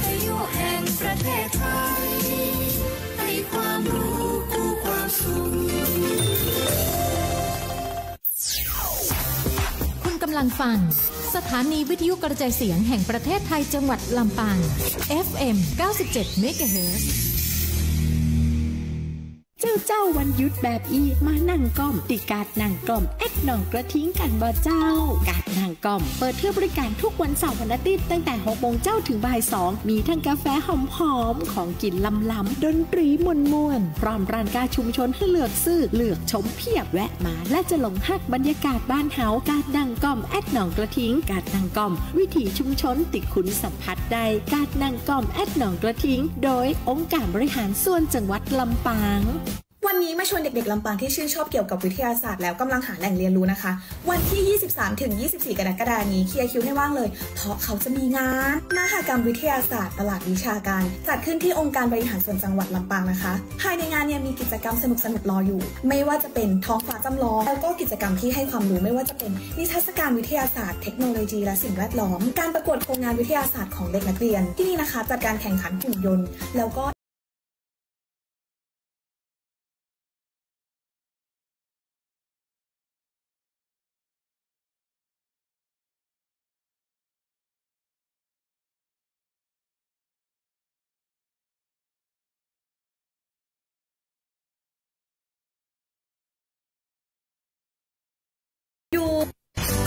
ทยุแห่งประเทศไทยให้ความรู้คู่ความสุขคุณกำลังฟังสถานีวิทยุกระจายเสียงแห่งประเทศไทยจังหวัดลำปาง FM 97 MHzเจ้าวันหยุดแบบอีมานั่งก้อมติกาดนั่งก้อมแอดหนองกระทิ้งกันบ่เจ้ากาดนั่งก้อมเปิดเพื่อบริการทุกวันเสาร์วันอาทิตย์ตั้งแต่ 6 โมงเจ้าถึงบ่าย 2มีทั้งกาแฟหอมๆของกินล้ำๆดนตรีม่วนๆพร้อมร้านกาชุมชนให้เลือกซื้อเลือกชมเพียบแวะมาและจะหลงฮักบรรยากาศบ้านเฮากาดนั่งก้อมแอดหนองกระทิ้งกาดนั่งก้อมวิถีชุมชนติดขุนสัมผัสได้กาดนั่งก้อมแอดหนองกระทิ้งโดยองค์การบริหารส่วนจังหวัดลำปางวันนี้มาชวนเด็กๆลำปางที่ชื่นชอบเกี่ยวกับวิทยาศาสตร์แล้วกำลังหาแหล่งเรียนรู้นะคะวันที่ 23 ถึง 24 กรกฎาคมนี้เคลียร์คิวให้ว่างเลยเพราะเขาจะมีงานมหกรรมวิทยาศาสตร์ตลาดวิชาการจัดขึ้นที่องค์การบริหารส่วนจังหวัดลำปางนะคะภายในงานเนี่ยมีกิจกรรมสนุกๆรออยู่ไม่ว่าจะเป็นท้องฟ้าจำลองแล้วก็กิจกรรมที่ให้ความรู้ไม่ว่าจะเป็นนิทรรศการวิทยาศาสตร์เทคโนโลยีและสิ่งแวดล้อมการประกวดโครงงานวิทยาศาสตร์ของเด็กนักเรียนที่นี่นะคะจัดการแข่งขันหุ่นยนต์แล้วก็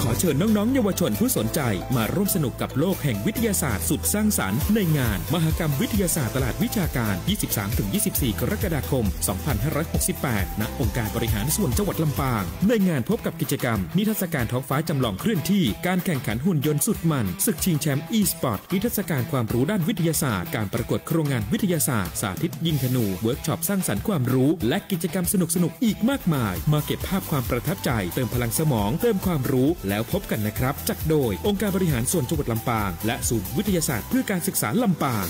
ขอเชิญน้องๆเยาวชนผู้สนใจมาร่วมสนุกกับโลกแห่งวิทยาศาสตร์สุดสร้างสรรค์ในงานมหกรรมวิทยาศาสตร์ตลาดวิชาการ 23-24 กรกฎาคม 2568 ณ องค์การบริหารส่วนจังหวัดลำปางในงานพบกับกิจกรรมนิทรรศการท้องฟ้าจำลองเคลื่อนที่การแข่งขันหุ่นยนต์สุดมันศึกชิงแชมป์ e-sport นิทรรศการความรู้ด้านวิทยาศาสตร์การประกวดโครงงานวิทยาศาสตร์สาธิตยิงธนูเวิร์กช็อปสร้างสรรค์ความรู้และกิจกรรมสนุกๆอีกมากมายมาเก็บภาพความประทับใจเติมพลังสมองเติมความรู้แล้วพบกันนะครับจัดโดยองค์การบริหารส่วนจังหวัดลำปางและศูนย์วิทยาศาสตร์เพื่อการศึกษาลำปาง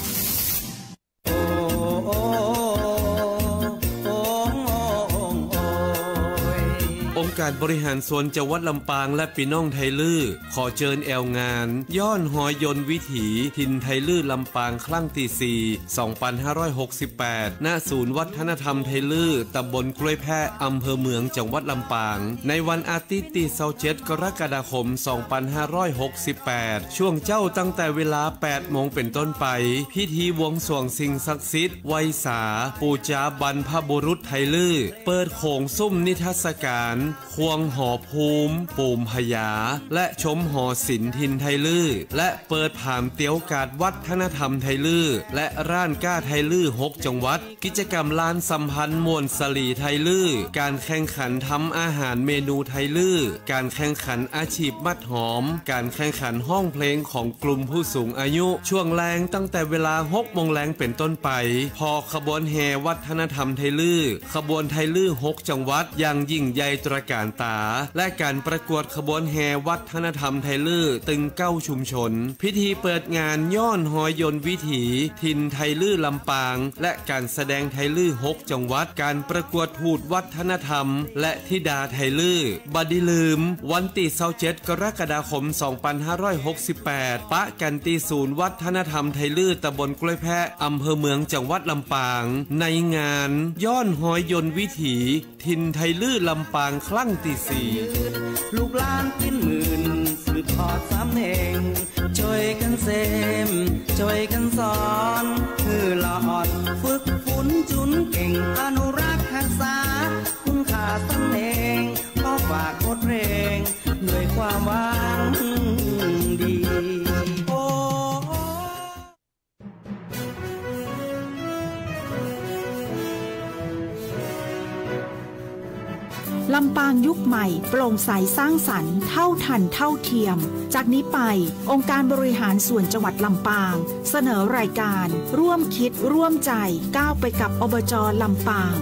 องค์การบริหารส่วนจังหวัดลำปางและพี่น้องไทลื้อขอเชิญแอวงานย้อนหอยนต์วิถีถิ่นไทลื้อลำปางครั้งที่ 4 2568 ณ ศูนย์วัฒนธรรมไทลื้อตำบลกล้วยแพะอำเภอเมืองจังหวัดลำปางในวันอาทิตย์ที่ 27 กรกฎาคม 2568 ช่วงเจ้าตั้งแต่เวลา 8 โมงเป็นต้นไปพิธีบวงสรวงสิ่งศักดิ์สิทธิ์ไวยสาปูจาบรรพบุรุษไทลื้อเปิดโขงซุ้มนิทรรศการควงหอภูมิปูมพยาและชมหอศิลป์ถิ่นไทลื้อและเปิดผ่ามเตี๋ยวกาดวัฒนธรรมไทลื้อและร้านก้าไทลื้อ6จังหวัดกิจกรรมลานสัมพันธ์มวลสลีไทลื้อการแข่งขันทำอาหารเมนูไทลื้อการแข่งขันอาชีพมัดหอมการแข่งขันห้องเพลงของกลุ่มผู้สูงอายุช่วงแรงตั้งแต่เวลา6 โมงแรงเป็นต้นไปพอขบวนแห่วัฒนธรรมไทลื้อขบวนไทลื้อ6จังหวัดอย่างยิ่งใหญ่ตระการตาและการประกวดขบวนแห่วัฒนธรรมไทลื้อตึง9ชุมชนพิธีเปิดงานย้อนหอยนต์วิถีถิ่นไทลื้อลำปางและการแสดงไทลื้อ6จังหวัดการประกวดทูตวัฒนธรรมและธิดาไทลื้อบัดดิลืมวันที่27 กรกฎาคม 2568 ปะกันที่ศูนย์วัฒนธรรมไทลื้อตำบลกล้วยแพะอำเภอเมืองจังหวัดลำปางในงานย้อนหอยนต์วิถีถิ่นไทลื้อลำปางครั้งที่ 4ลูกหลานกินหมื่นสืบทอดสำเน่งช่วยกันเสมช่วยกันสอนคือละอ่อนฝึกฝนจุนเก่งอนุรักษ์รักษาคุณค่าสำเน่งขอฝากบทเพลงด้วยความหวังดีลำปางยุคใหม่โปร่งใสสร้างสรรค์เท่าทันเท่าเทียมจากนี้ไปองค์การบริหารส่วนจังหวัดลำปางเสนอรายการร่วมคิดร่วมใจก้าวไปกับอบจ.ลำปาง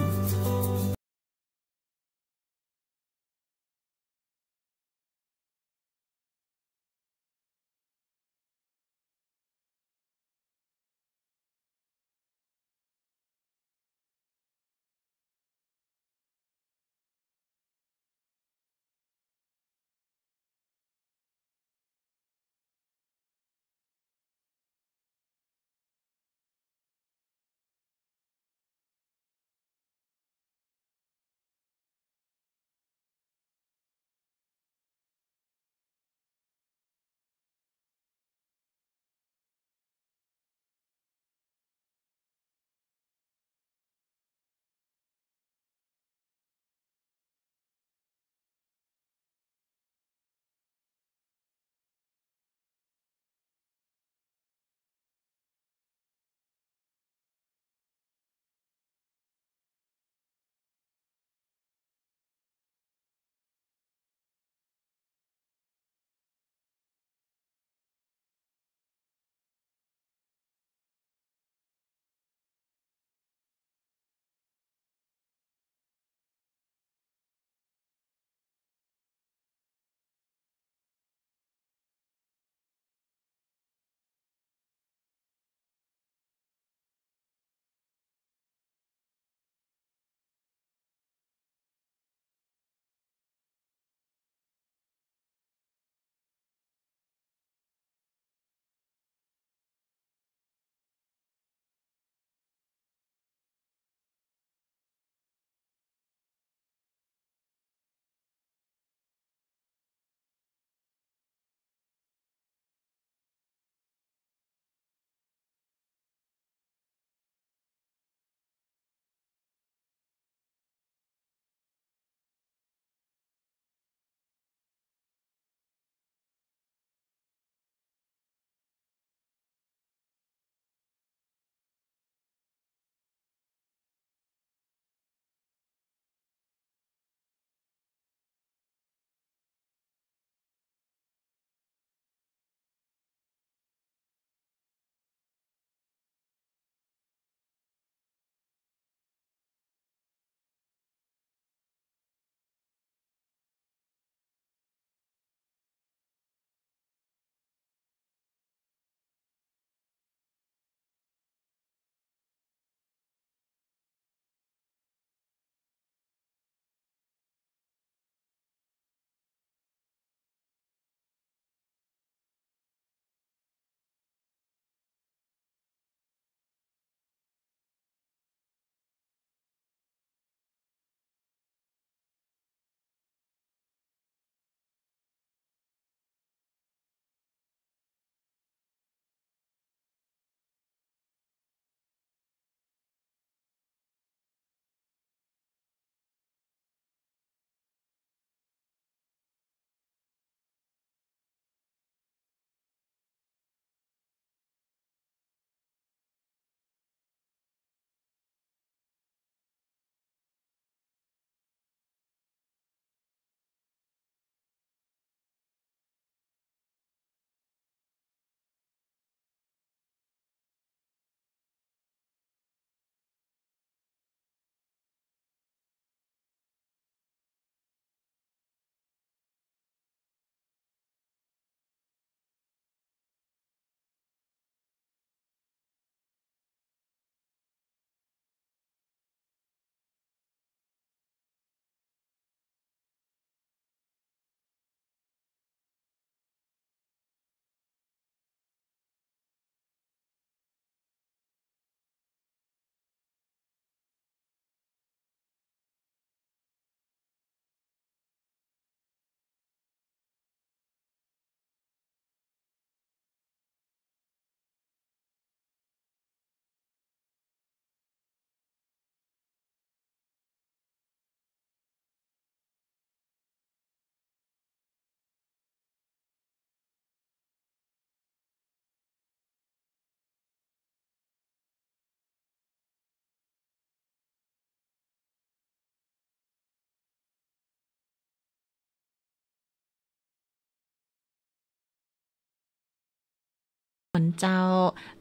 นเจ้า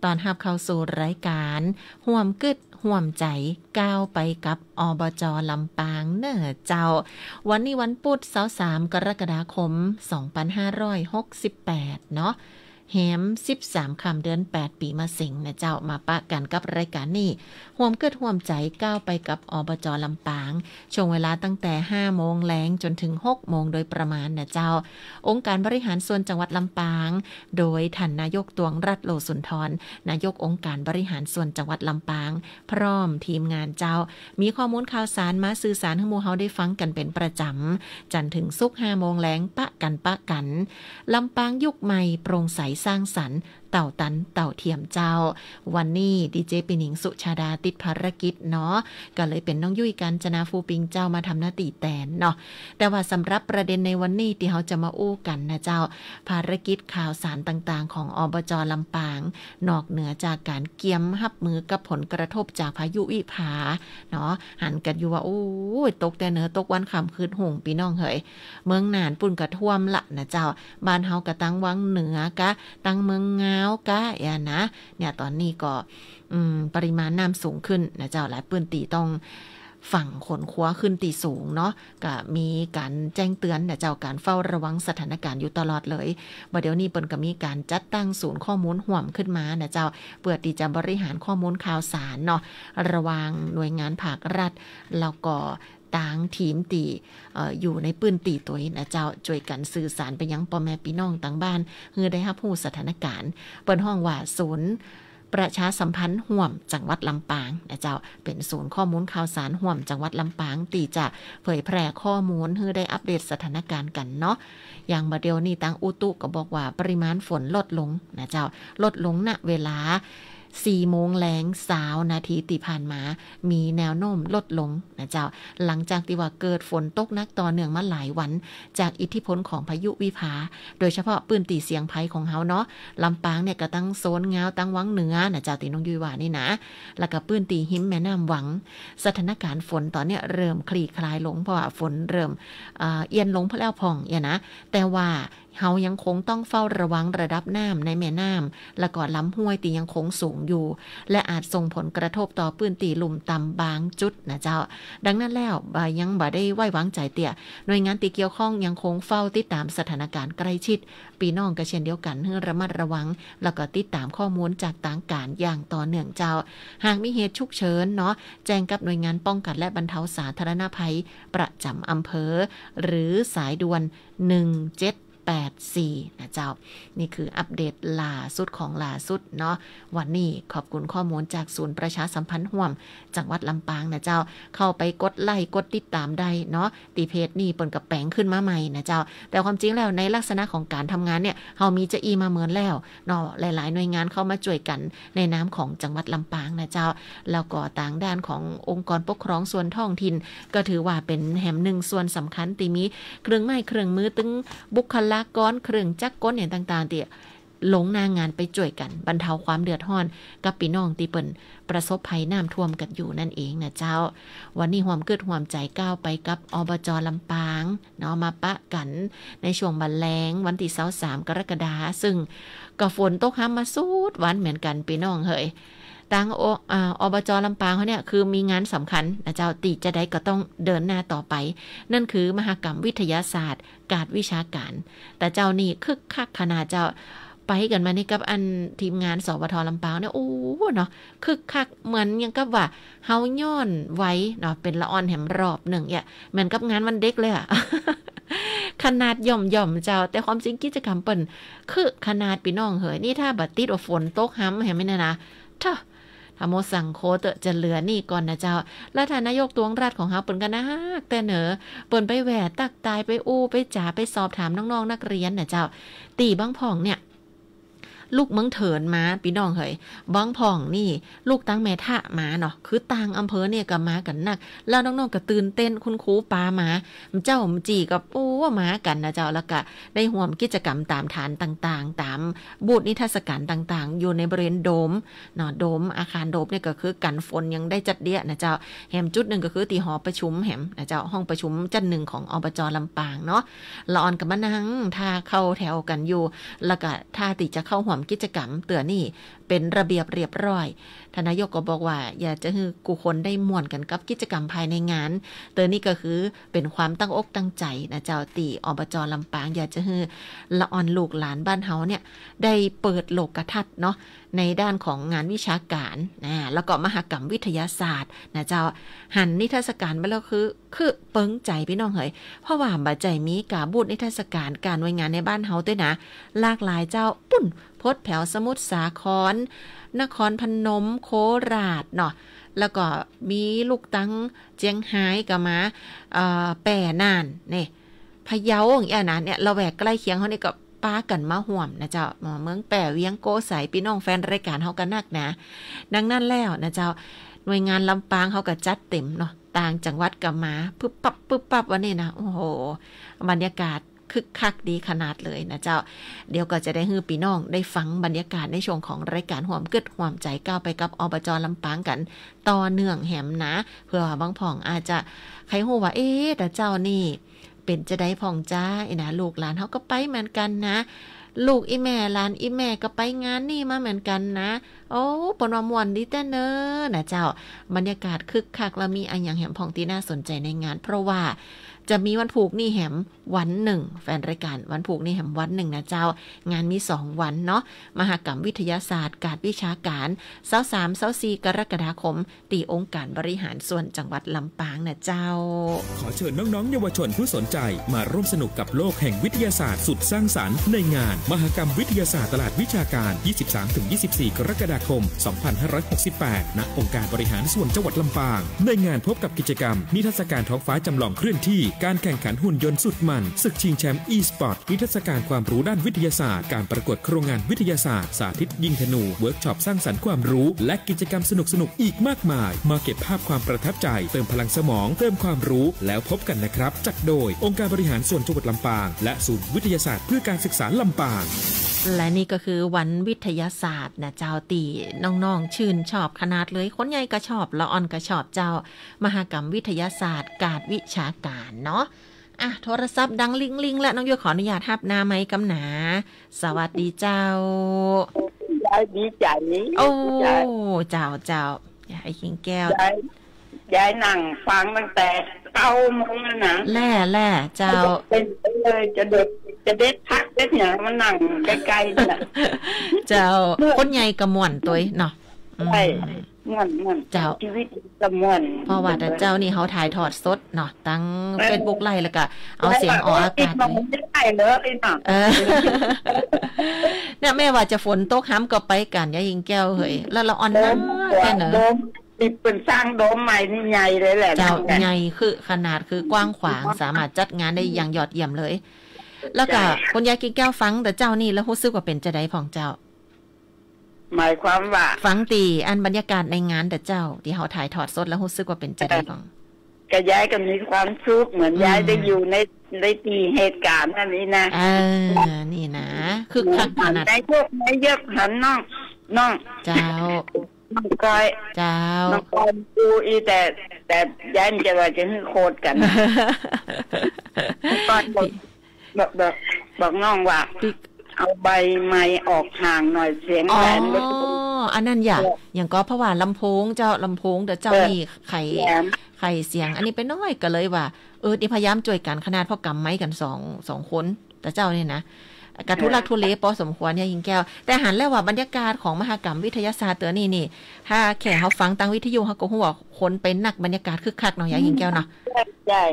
ตอนรับเข้าสู่รายการห่วมกึดห่วมใจก้าวไปกับอบจ.ลำปางเน้อเจ้าวันนี้วันพุธ23 กรกฎาคม 2568 เนาะแฮม13 ค่ำเดือน 8 ปีมะเส็งนะเจ้ามาปะกันกับรายการนี้ห่วมเกิดห่วมใจก้าวไปกับอบจ.ลำปางช่วงเวลาตั้งแต่ 5 โมงแลงจนถึง 6 โมงโดยประมาณนะเจ้าองค์การบริหารส่วนจังหวัดลำปางโดยท่านนายกตวงรัตน์โลสุนทรนายกองค์การบริหารส่วนจังหวัดลำปางพร้อมทีมงานเจ้ามีข้อมูลข่าวสารมาสื่อสารให้หมู่เฮาได้ฟังกันเป็นประจำจันทร์ถึงศุกร์ 5 โมงแลงปะกันลำปางยุคใหม่โปร่งใสสร้างสรรค์เต่าตันเต่าเทียมเจ้าวันนี้ดีเจปิหนิงสุชาดาติดภารกิจเนาะก็เลยเป็นน้องยุ้ยกันจนาฟูปิงเจ้ามาทำหน้าที่แทนเนาะแต่ว่าสำหรับประเด็นในวันนี้ที่เราจะมาอู้กันนะเจ้าภารกิจข่าวสารต่างๆของอบจ.ลำปางนอกเหนือจากการเกียมรับมือกับผลกระทบจากพายุวิภาเนาะหันกันอยู่ว่าโอ้ยตกแต่เหนือตกวันค่ำคืนหงพี่น้องเฮ้ยเมืองน่านปุ่นกระท่วมละนะเจ้าบ้านเฮากะตั้งวังเหนือกะตั้งเมืองงาวกะนะเนี่ยตอนนี้ก็ปริมาณน้ำสูงขึ้นนะเจ้าหลายพื้นที่ต้องฝั่งขนคว้าขึ้นตีสูงเนาะก็มีการแจ้งเตือนนะเจ้าการเฝ้าระวังสถานการณ์อยู่ตลอดเลยบัดเดี๋ยวนี้เปิ้นก็มีการจัดตั้งศูนย์ข้อมูลห่วมขึ้นมานะเจ้าเพื่อที่จะบริหารข้อมูลข่าวสารเนาะระหว่างหน่วยงานภาครัฐแล้วก็ต่างทีมตีอยู่ในปื้นตีตัวนะเจ้าช่วยกันสื่อสารไปยังพ่อแม่พี่น้องต่างบ้านเพื่อได้รับรู้สถานการณ์เปิ้นห้องว่าศูนย์ประชาสัมพันธ์ห่วมจังหวัดลำปางนะเจ้าเป็นศูนย์ข้อมูลข่าวสารห่วมจังหวัดลำปางตีจะเผยแพร่ข้อมูลเพื่อได้อัปเดตสถานการณ์กันเนาะอย่างบัดเดี๋ยวนี้ทางอุตุก็บอกว่าปริมาณฝนลดลงนะเจ้าลดลงณเวลา4 โมงแลง20 นาทีที่ผ่านมามีแนวโน้มลดลงนะเจ้าหลังจากที่ว่าเกิดฝนตกหนักต่อเนื่องมาหลายวันจากอิทธิพลของพายุวิภาโดยเฉพาะพื้นที่เสี่ยงภัยของเฮาเนาะลำปางเนี่ยก็ตั้งโซนงาวตั้งวังเหนือนะเจ้าที่น้องยุ้ยว่านี่นะแล้วก็พื้นที่หิมแม่น้ำหวังสถานการณ์ฝนตอนนี้เริ่มคลี่คลายลงเพราะว่าฝนเริ่มเอียนลงพะแล้วผ่องนะแต่ว่าเฮายังคงต้องเฝ้าระวังระดับน้ำในแม่น้ำและก็ลำห้วยที่ยังคงสูงอยู่และอาจส่งผลกระทบต่อพื้นที่ลุ่มต่ำบางจุดนะเจ้าดังนั้นแล้วยังบ่ได้ไว้วางใจเตี่ยหน่วยงานที่เกี่ยวข้องยังคงเฝ้าติดตามสถานการณ์ใกล้ชิดพี่น้องก็เช่นเดียวกันให้ระมัดระวังแล้วก็ติดตามข้อมูลจากต่างการอย่างต่อเนื่องเจ้าหากมีเหตุฉุกเฉินเนาะแจ้งกับหน่วยงานป้องกันและบรรเทาสาธารณภัยประจำอำเภอหรือสายด่วน1784นะเจ้านี่คืออัปเดตล่าสุดของล่าสุดเนาะวันนี้ขอบคุณข้อมูลจากศูนย์ประชาสัมพันธ์ห่วมจังหวัดลำปางนะเจ้าเข้าไปกดไลค์กดติดตามได้เนาะตีเพจนี่เปิ้นกับแปลงขึ้นมาใหม่นะเจ้าแต่ความจริงแล้วในลักษณะของการทำงานเนี่ยเฮามีจะอีมาเหมือนแล้วเนาะหลายๆหน่วยงานเข้ามาช่วยกันในนามของจังหวัดลำปางนะเจ้าแล้วก็ต่างด้านขององค์กรปกครองส่วนท้องถิ่นก็ถือว่าเป็นแห่งหนึ่งส่วนสำคัญที่มีเครื่องไม้เครื่องมือตึงบุคลากรเครื่องจักรกลอย่างต่างๆที่ลงหน้างานไปช่วยกันบรรเทาความเดือดร้อนกับพี่น้องที่เปิ้นประสบภัยน้ำท่วมกันอยู่นั่นเองนะเจ้าวันนี้ห่วมเกิดห่วมใจก้าวไปกับอบจ.ลำปางเนาะมาปะกันในช่วงบัดแลงวันที่23 กรกฎาคมซึ่งก็ฝนตกห้ามมาสุดวันเหมือนกันพี่น้องเฮ้ยทางอบจ.ลำปางเขาเนี่ยคือมีงานสำคัญนะเจ้าติจะได้ก็ต้องเดินหน้าต่อไปนั่นคือมหกรรมวิทยาศาสตร์การวิชาการแต่เจ้านี่คึกคักขนาดเจ้าไปกันมานี่กับอันทีมงานสวท.ลำปางเนี่ยโอ้เนาะคึกคักเหมือนยังกับว่าเฮาย้อนไว้เนาะเป็นละอ่อนแหมรอบหนึ่งเนี่ยเหมือนกับงานวันเด็กเลยอะ ขนาดย่อมเจ้าแต่ความจริงกิจกรรมเปิ้นคือขนาดพี่น้องเหยนี่ถ้าบัดติดว่าฝนตกห้ำเห็นไหมนะถ้าโมสั่งโคตจะเหลือนี่ก่อนนะเจ้าแล้วท่านนายกตวงรัฐของเฮาเปิ้นกันนะแต่เหนอเปิ้นไปแหวะตักตายไปอู้ไปจ๋าไปสอบถามน้องๆนักเรียนนะเจ้าตีบางพ่องเนี่ยลูกเมืองเถินมาพี่น้องเฮ้ยบางพ่องนี่ลูกตั้งแม่ทะมาเนาะคือต่างอำเภอเนี่ยก็มากันนักแล้วน้องๆก็ตื่นเต้นคุณครูปามาเจ้าจีกับโอ้มากันนะเจ้าแล้วก็ได้ร่วมกิจกรรมตามฐานต่างๆตามบูธนิทรรศการต่างๆอยู่ในบริเวณโดมเนาะโดมอาคารโดมเนี่ยก็คือกันฝนยังได้จัดเดียนะเจ้าแหมจุดนึงก็คือที่หอประชุมแหมนะเจ้าห้องประชุมชั้น1ของอบจ.ลำปางเนาะละออนกับมานั่งท่าเข้าแถวกันอยู่แล้วก็ท่าติจะเข้าร่วม กิจกรรมเตือนนี่เป็นระเบียบเรียบร้อยทานนายกก็บอกว่าอยากจะให้กูคนได้ม่วนกันกับกิจกรรมภายในงานเตือนนี่ก็คือเป็นความตั้งอกตั้งใจนะเจ้าตีอบจ.ลำปางอยากจะให้ละอ่อนลูกหลานบ้านเฮาเนี่ยได้เปิดโลกทัศน์เนาะในด้านของงานวิชาการแล้วก็มหกรรมวิทยาศาสตร์นะเจ้าหันนิทรรศการไปแล้วคือเปิงใจพี่น้องเฮ้ยเพราะว่าบ่ใจมีกาบูดนิทรรศการการหน่วยงานในบ้านเฮาด้วยนะหลากหลายเจ้าปุ่นพดแผ่วสมุทรสาครนครพนมโคราชเนาะแล้วก็มีลูกตั้งเจียงไฮ้ก็มาแป่น่านนี่พะเยาอย่างเงี้ยนะเนี่ยเราแวกใกล้เคียงเฮานี่ก็ป้ากันมาห่วมนะเจ้าเมืองแป่เวียงโกใสพี่น้องแฟนรายการเฮากันนักนะดังนั้นแล้วนะเจ้าหน่วยงานลำปางเฮาก็จัดเต็มเนาะต่างจังหวัดก็มาปึ๊บปั๊บวันนี้นะโอ้โหบรรยากาศคึกคักดีขนาดเลยนะเจ้าเดี๋ยวก็จะได้ฮือพี่น้องได้ฟังบรรยากาศในช่วงของรายการห่วมกึดห่วมใจก้าวไปกับอบจ.ลำปางกันต่อเนื่องแหมนะเพื่อว่าบางพ่องอาจจะใครฮู้ว่าแต่เจ้านี่เป็นจะได้พ่องจ้านะลูกหลานเฮาก็ไปเหมือนกันนะลูกอีแม่หลานอีแม่ก็ไปงานนี่มาเหมือนกันนะโอ้ปนว่าม่วนดีแต่เนอนะเจ้าบรรยากาศคึกคักแล้วมีอันอย่างแหมพ่องที่น่าสนใจในงานเพราะว่าจะมีวันผูกนี่แหมวันหนึ่งแฟนรายการวันผูกนี่แหมวันหนึ่งนะเจ้างานมี2วันเนาะมหกรรมวิทยาศาสตร์การวิชาการ23-24 กรกฎาคมตีองค์การบริหารส่วนจังหวัดลำปางนะเจ้าขอเชิญน้องๆเยาวชนผู้สนใจมาร่วมสนุกกับโลกแห่งวิทยาศาสตร์สุดสร้างสรรค์ในงานมหกรรมวิทยาศาสตร์ตลาดวิชาการ 23-24 กรกฎาคม 2568 ณ องค์การบริหารส่วนจังหวัดลำปางในงานพบกับกิจกรรมนิทรรศการท้องฟ้าจำลองเคลื่อนที่การแข่งขันหุ่นยนต์สุดมันศึกชิงแชมป์ e-sport นิทรรศการความรู้ด้านวิทยาศาสตร์การประกวดโครงงานวิทยาศาสตร์สาธิตยิงธนูเวิร์กช็อปสร้างสรรค์ความรู้และกิจกรรมสนุกๆอีกมากมายมาเก็บภาพความประทับใจเติมพลังสมองเติมความรู้แล้วพบกันนะครับจัดโดยองค์การบริหารส่วนจังหวัดลำปางและศูนย์วิทยาศาสตร์เพื่อการศึกษาลำปางและนี่ก็คือวันวิทยาศาสตร์นะเจ้าตีน้องๆชื่นชอบขนาดเลยคนใหญ่ก็ชอบละอ่อนก็ชอบเจ้ามหกรรมวิทยาศาสตร์การวิชาการเนาะโทรศัพท์ดังลิงและน้องโยขออนุญาตฮับหน้าไม้กำหนาสวัสดีเจ้ายายดีใจโอ้เจ้ายายขิงแก้วยายนั่งฟังตั้งแต่9 โมงนะแล่เจ้าเป็นเลยจะเด็ดพักเด็ดอย่างมันนั่งไกลๆน่ะเจ้าคนใหญ่กระม่วนตัวเนาะใช่ม่วนเจ้าชีวิตกระม่วนเพราะว่าแต่เจ้านี่เขาถ่ายทอดสดเนาะตั้ง Facebook ไลฟ์แล้วก็เอาเสียงออกอากาศได้เลยเนาะเนี่ยแม่ว่าจะฝนตกห้ำก็ไปกันยายยิงแก้วเฮ้ยแล้วเราอ่อนน้ำแค่เนอะเป็นสร้างโดมใหม่นี่ใหญ่เลยแหละเจ้าใหญ่คือขนาดคือกว้างขวางสามารถจัดงานได้อย่างยอดเยี่ยมเลยแล้วก็คนยายกินแก้วฟังแต่เจ้านี่แล้วรู้สึกว่าเป็นจะได้ของเจ้าหมายความว่าฟังตีอันบรรยากาศในงานแต่เจ้าที่เขาถ่ายทอดสดแล้วรู้สึกว่าเป็นจะได้ของก็ย้ายก็มีความสุขเหมือนย้ายได้อยู่ในตีเหตุการณ์นั่นนี่นะนี่นะคือคักขนาดในพวกในเยอะหันน้องเจ้าน้องก้อยเจ้าน้องก้อยดูอีแต่ย้ายมันจะว่าจะให้โคตรกันตอนบอกน้องว่าเอาใบไม้ออกห่างหน่อยเสียงแหลมอันนั้นอย่างก็เพราะว่าลำโพงเจ้าลำโพงเดี๋ยวเจ้านี่ไข่เสียงอันนี้ไปน้อยก็เลยว่านี่พยายามช่วยกันขนาดพอกำไม้กันสองคนแต่เจ้านี่นะกระทุลักทุเลพอสมควรเนี่ยยิงแก้วแต่หันแล้วว่าบรรยากาศของมหกรรมวิทยาศาสตร์ตัวนี่ถ้าแค่เขาฟังตั้งวิทยุเขาก็หัวคนเป็นนักบรรยากาศคึกคักเนาะยายยิงแก้วเนาะใช่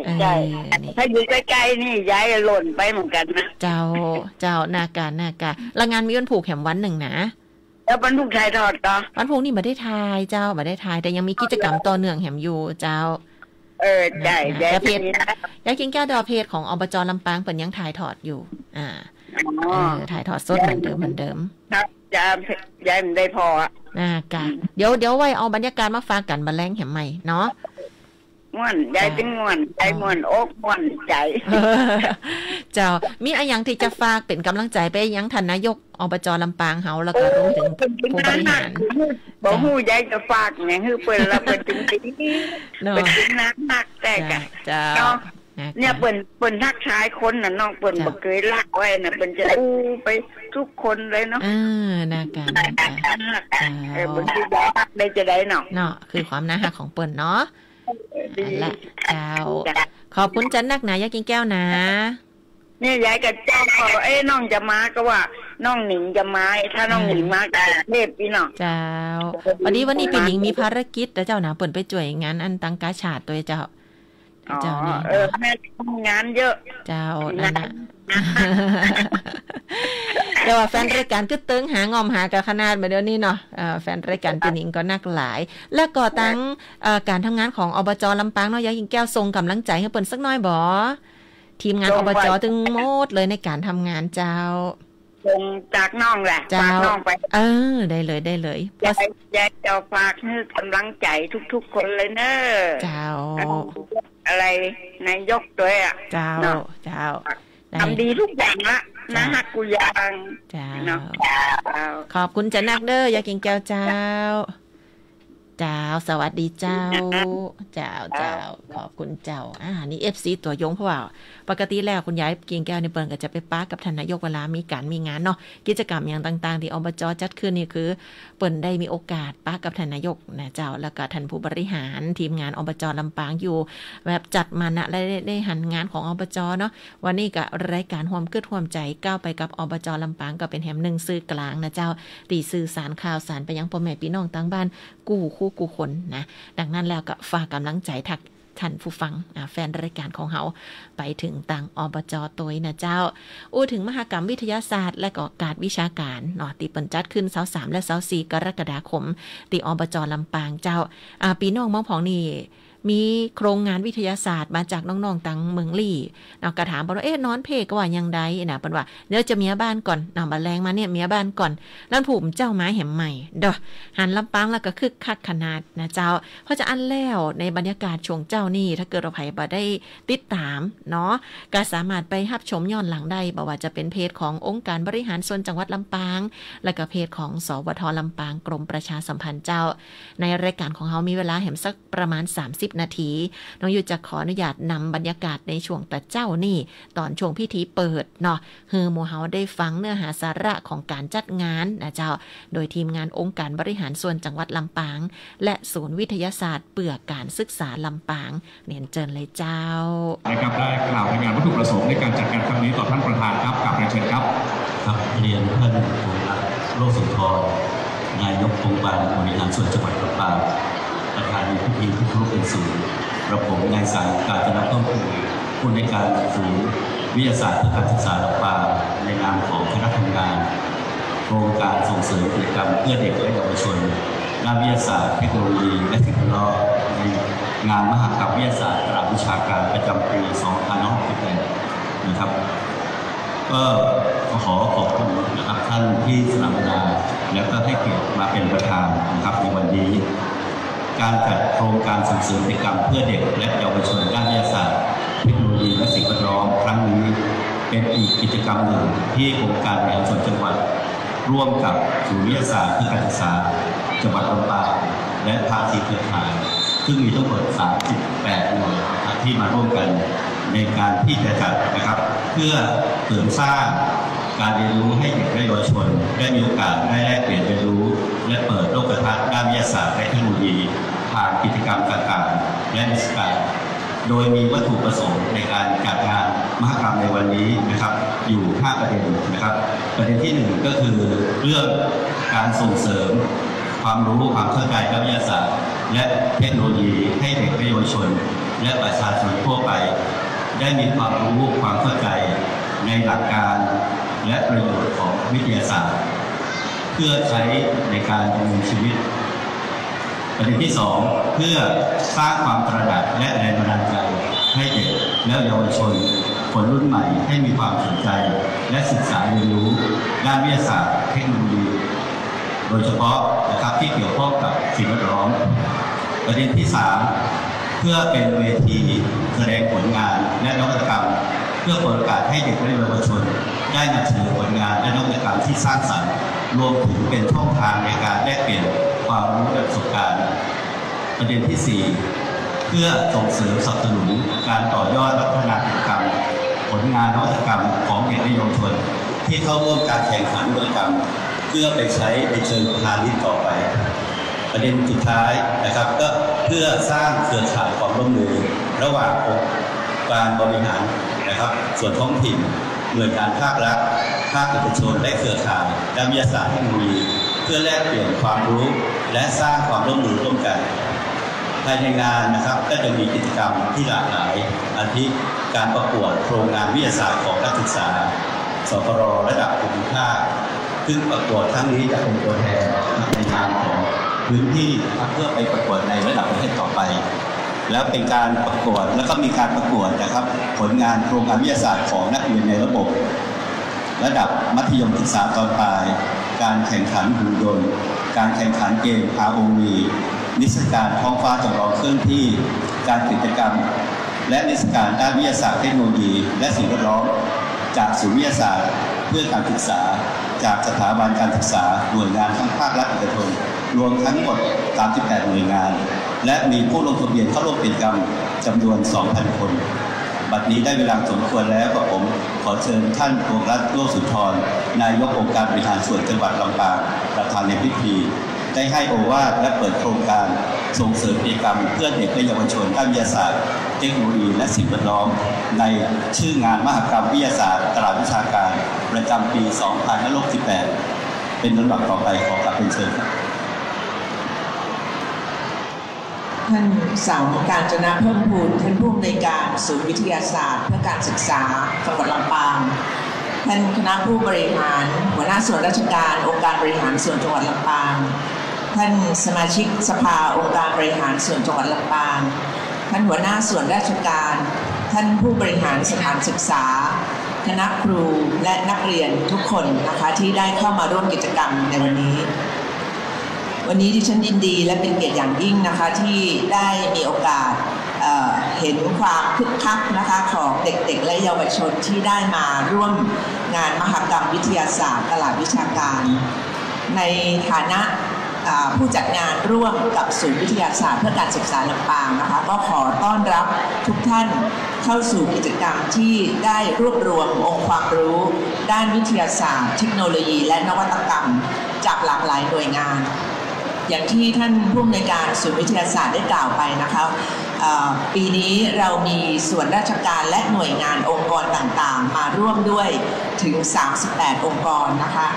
ถ้าอยู่ใกล้ๆนี่ย้ายหล่นไปเหมือนกันนะเจ้านาการละงานมีวันผูกแหมวันหนึ่งนะแล้ววันผูกถ่ายทอดก็วันผูกนี่มาได้ทายเจ้ามาได้ทายแต่ยังมีกิจกรรมต่อเนื่องแหมอยู่เจ้าได้เพจยายกินแก้วดอเพจของอบจ.ลำปางเปิดยังถ่ายทอดอยู่ถ่ายทอดสดเหมือนเดิมครับยายมันได้พอกันเดี๋ยวไว้เอาบรรยากาศมาฝากกันมาแรงแหมใหม่เนาะม่วนยายเป็นม่วนใจม่วนอกม่วนใจเจ้ามีอะไรอย่างที่จะฝากเป็นกำลังใจไปยังท่านนายกอบจ.ลำปางเฮาแล้วก็รวมถึงผู้บริหารบ่ฮู้ยายจะฝากหยังคือเปิ้นละเปิ้นถึงเป็นน้ำหนักแต่เจ้า เนี่ยเปิ้นทักทายคนน่ะน้องเปิ้นบ่เคยลักไว้น่ะเปิ้นจะอู้ไปทุกคนเลยเนาะน่ากันเปิ้นสิได้จะได้เนาะคือความน่ารักของเปิ้นเนาะละเจ้าขอบคุณจันนักหนายายกิ่งแก้วนะเนี่ยยายกับเจ้าขอน้องจะมาก็ว่าน้องหนิงจะมาถ้าน้องหนิงมาก็เทพพี่น้องเจ้าวันนี้พี่หนิงมีภารกิจแต่เจ้านะเปิ้นไปช่วยงานอันตังกาชาติตัวเจ้านี่แม่ทำงานเยอะเจ้านั่นน่ะแต่ว่าแฟนรายการก็เติ้งหางอมหากับขนาดมาเดี๋ยวนี้เนาะแฟนรายการพี่หนิงก็นักหลายแล้วก็ตั้งการทำงานของอบจ.ลำปางเนาะยายกิ่งแก้วส่งกำลังใจให้เปิ้นสักน้อยบ่ทีมงานอบจ.ถึงหมดเลยในการทำงานเจ้าส่งจากน้องแหละฝากน้องไปได้เลยยายจะฝากให้กำลังใจทุกๆคนเลยเนอะเจ้าอะไรนายกด้วยอ่ะเจ้าทำดีทุกอย่างละนะฮักกูยังเจ้าขอบคุณจันนักเด้อยายกิ่งแก้วเจ้าสวัสดีเจ้าขอบคุณเจ้านี่ FC ตัวยงเพราะว่าปกติแล้วคุณยายกิ่งแก้วในเปิ้นก็จะไปป้ากับท่านนายกเวลามีการมีงานเนาะกิจกรรมอย่างต่างๆที่อบจ.จัดขึ้นนี่คือเปิ้นได้มีโอกาสป้ากับท่านนายกนะเจ้าแล้วก็ท่านผู้บริหารทีมงานอบจ.ลำปางอยู่แบบจัดมานะและได้หันงานของอบจ.เนาะวันนี้ก็รายการร่วมกึดร่วมใจก้าวไปกับอบจ.ลำปางก็เป็นแห่งหนึ่งสื่อกลางนะเจ้าตีสื่อสารข่าวสารไปยังพ่อแม่พี่น้องต่างบ้านกูคนนะดังนั้นแล้วก็ฝากกำลังใจทักท่านผู้ฟังแฟนรายการของเฮาไปถึงต่างอบจ.ตัวนะเจ้าถึงมหกรรมวิทยาศาสตร์และก็การวิชาการเนาะที่เปิ้นจัดขึ้น23และ24กรกฎาคมที่อบจ.ลำปางเจ้าปีน้องมองผองนี่มีโครงงานวิทยาศาสตร์มาจากน้องๆตังเมืองลี่เนาะก็ถามว่านอนเพก็ว่ายังไดนะเปิ้นว่าเดี๋ยวจะเมียบ้านก่อนนำบัดแรงมาเนี่ยเมียบ้านก่อนแล้วผูมเจ้าไม้แหมใหม่เด้อหันลำปางแล้วก็คึกคักขนาดนะเจ้าเพราะจะอันแล้วในบรรยากาศช่วงเจ้านี่ถ้าเกิดเราไผบ่ได้ติดตามเนาะก็สามารถไปรับชมย้อนหลังได้บ่ว่าจะเป็นเพจขององค์การบริหารส่วนจังหวัดลำปางและก็เพจของสวท.ลำปางกรมประชาสัมพันธ์เจ้าในรายการของเฮามีเวลาแหมสักประมาณ30นาทีน้องอยู่จะขออนุญาตนำบรรยากาศในช่วงแต่เจ้านี่ตอนช่วงพิธีเปิดเนาะฮือหมู่เฮาได้ฟังเนื้อหาสาระของการจัดงานนะเจ้าโดยทีมงานองค์การบริหารส่วนจังหวัดลำปางและศูนย์วิทยาศาสตร์เปื่อการศึกษาลำปางเรียนเชิญเลยเจ้านะครับได้กล่าวรายงานวัตถุประสงค์ในการจัดการครั้งนี้ต่อท่านประธานครับกราบเรียนเชิญครับเรียนท่านผู้ว่าโลกสุนทรนายกองค์การบริหารส่วนจังหวัดลำปางประธานในพิธีที่เคารพเป็นสูงระบบนายสารการจนาเพิ่มพูนผู้ในการศูนย์วิทยาศาสตร์เพื่อการศึกษาลำปางในนามของคณะทำงานโครงการส่งเสริมกิจกรรมเพื่อเด็กและเยาวชนด้านวิทยาศาสตร์เทคโนโลยีและสิ่งแวดล้อมในงานมหกรรมวิทยาศาสตร์ระดับวิชาการประจำปี 2568 นะครับก็ขอขอบคุณนะครับท่านที่สนับสนุนและก็ให้เกียรติมาเป็นประธานนะครับในวันนี้การจัดโครงการส่งเสริมกิจกรรมเพื่อเด็กและเยาวชนด้านวิทยาศาสตร์เทคโนโลยีและสิ่งแวดล้อมครั้งนี้เป็นอีกกิจกรรมหนึ่งที่องค์การบริหารส่วนจังหวัดร่วมกับศูนย์วิทยาศาสตร์เพื่อการศึกษาจังหวัดลำปางและภาคีเครือข่ายซึ่งมีทั้งหมด38หน่วยที่มาร่วมกันในการที่จะจัดนะครับเพื่อเสริมสร้างการเรียนรู้ให้เด็กและเยาวชนได้มีโอกาสได้แลกเปลี่ยนเรียนรู้และเปิดโลกทัศน์ด้านวิทยาศาสตร์และเทคโนโลยีผ่านกิจกรรมต่างๆและนิทรรศการโดยมีวัตถุประสงค์ในการจัดงานมหกรรมในวันนี้นะครับอยู่5ประเด็นนะครับประเด็นที่1ก็คือเรื่องการส่งเสริมความรู้ความเข้าใจด้านวิทยาศาสตร์และเทคโนโลยีให้เด็กและเยาวชนและประชาชนทั่วไปได้มีความรู้ความเข้าใจในหลักการและประโยชน์ของวิทยาศาสตร์เพื่อใช้ในการดำเนินชีวิตประเด็นที่2เพื่อสร้างความตระหนักและแรงบันดาลใจให้เด็กและเยาวชนคนรุ่นใหม่ให้มีความสนใจและศึกษาเรียนรู้ด้านวิทยาศาสตร์เทคโนโลยีโดยเฉพาะนะครับที่เกี่ยวข้องกับสิ่งแวดล้อมประเด็นที่3เพื่อเป็นเวทีแสดงผลงานและนวัตกรรมเพื่อเปิดโอกาสให้เด็กและเยาวชนได้นำเสนอผลงานและนวัตกรรมที่สร้างสรรค์รวมถึงเป็นช่องทางในการแลกเปลี่ยนความรู้และประสบการณ์ประเด็นที่4 เพื่อส่งเสริมสนับสนุนการต่อยอดและพัฒนากิจกรรมผลงานนวัตกรรมของเด็กและเยาวชนที่เข้าร่วมการแข่งขันนวัตกรรมเพื่อไปใช้ในเชิงพาณิชย์ต่อไปประเด็นสุดท้ายนะครับก็เพื่อสร้างเครือข่ายความร่วมมือระหว่างองค์การบริหารนะครับส่วนท้องถิ่นหน่วยงานภาครัฐภาคเอกชนและเครือข่ายด้านวิทยาศาสตร์เทคโนโลยีเพื่อแลกเปลี่ยนความรู้และสร้างความร่วมมือร่วมกันภายในงานนะครับก็จะมีกิจกรรมที่หลากหลายอาทิการประกวดโครงงานวิทยาศาสตร์ของนักศึกษาสปร.ระดับภูมิภาคซึ่งประกวดครั้งนี้จะเป็นตัวแทนในงานของพื้นที่เพื่อไปประกวดในระดับประเทศต่อไปแล้วเป็นการประกวดแล้วก็มีการประกวดนะครับผลงานโครงการวิทยาศาสตร์ของนักเรียนในระบบระดับมัธยมศึกษาตอนปลายการแข่งขันหุ่นยนต์การแข่งขันเกม ROV นิทรรศการท้องฟ้าจำลองเคลื่อนที่การกิจกรรมและนิทรรศการด้านวิทยาศาสตร์เทคโนโลยีและสิ่งแวดล้อมจากศูนย์วิทยาศาสตร์เพื่อการศึกษาจากสถาบันการศึกษาหน่วยงานทั้งภาครัฐเอกชนรวมทั้งหมด38หน่วยงานและมีผู้ลงทะเบียนเข้าร่วมกิจกรรมจำนวน 2,000 คนบัดนี้ได้เวลาสมควรแล้วกับผมขอเชิญท่านพงษ์รัตน์โลสุนทรนายกองค์การบริหารส่วนจังหวัดลำปางประธานในพิธีได้ให้โอวาทและเปิดโครงการส่งเสริมกิจกรรมเพื่อเด็กและเยาวชนด้านวิทยาศาสตร์เทคโนโลยีและสิ่งแวดล้อมในชื่องานมหกรรมวิทยาศาสตร์ตลาดวิชาการประจำปี 2568 เป็นลำดับต่อไปขอกราบเชิญครับท่านสังการจนะเพิ่มพูนท่านผู้อำนวยการศูนย์วิทยาศาสตร์เพื่อการศึกษาจังหวัดลำปางท่านคณะผู้บริหารหัวหน้าส่วนราชการองค์การบริหารส่วนจังหวัดลำปางท่านสมาชิกสภาองค์การบริหารส่วนจังหวัดลำปางท่านหัวหน้าส่วนราชการท่านผู้บริหารสถานศึกษาคณะครูและนักเรียนทุกคนนะคะที่ได้เข้ามาร่วมกิจกรรมในวันนี้ดิฉันยินดีและเป็นเกียรติอย่างยิ่งนะคะที่ได้มีโอกาสเห็นความคึกคักนะคะของเด็กๆและเยาวชนที่ได้มาร่วมงานมหกรรมวิทยาศาสตร์ตลาดวิชาการในฐานะผู้จัดงานร่วมกับศูนย์วิทยาศาสตร์เพื่อการศึกษาลำปางนะคะก็ขอต้อนรับทุกท่านเข้าสู่กิจกรรมที่ได้รวบรวมองค์ความรู้ด้านวิทยาศาสตร์เทคโนโลยีและนวัตกรรมจากหลากหลายหน่วยงานอย่างที่ท่านผู้อำนวยการศูนย์วิทยาศาสตร์ได้กล่าวไปนะคะปีนี้เรามีส่วนราชการและหน่วยงานองค์กรต่างๆมาร่วมด้วยถึง38องค์กรนะคะ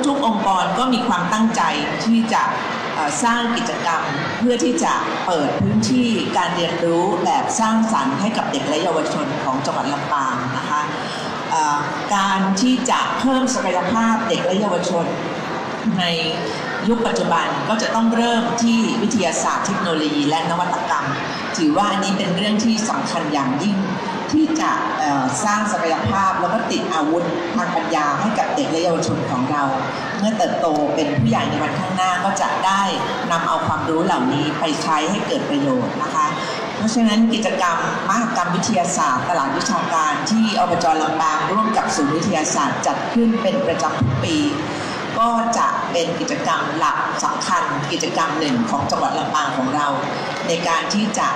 ทุกๆองค์กรก็มีความตั้งใจที่จะสร้างกิจกรรมเพื่อที่จะเปิดพื้นที่การเรียนรู้แบบสร้างสรรค์ให้กับเด็กและเยาวชนของจังหวัดลำปางนะคะการที่จะเพิ่มศักยภาพเด็กและเยาวชนในยุคปัจจุบันก็จะต้องเริ่มที่วิทยาศาสตร์เทคโนโลยีและนวัตกรรมถือว่าอันนี้เป็นเรื่องที่สำคัญอย่างยิ่งที่จะสร้างศักยภาพแล้วก็ติดอาวุธทางปัญญาให้กับเด็กและเยาวชนของเราเมื่อเติบโตเป็นผู้ใหญ่ในวันข้างหน้าก็จะได้นำเอาความรู้เหล่านี้ไปใช้ให้เกิดประโยชน์นะคะเพราะฉะนั้นกิจกรรมมหกรรมวิทยาศาสตร์ตลาดวิชาการที่อบจ.ลำปางร่วมกับศูนย์วิทยาศาสตร์จัดขึ้นเป็นประจำทุกปีก็จะเป็นกิจกรรมหลักสำคัญกิจกรรมหนึ่งของจังหวัดลำปางของเราในการที่จะ